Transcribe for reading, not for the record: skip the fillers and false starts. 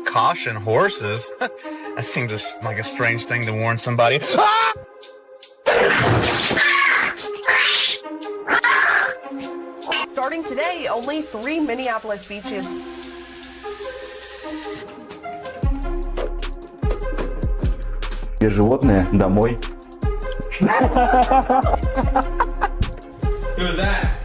Caution horses? That seems like a strange thing to warn somebody. Ah! Starting today, only 3 Minneapolis beaches. Животные домой. Who was that?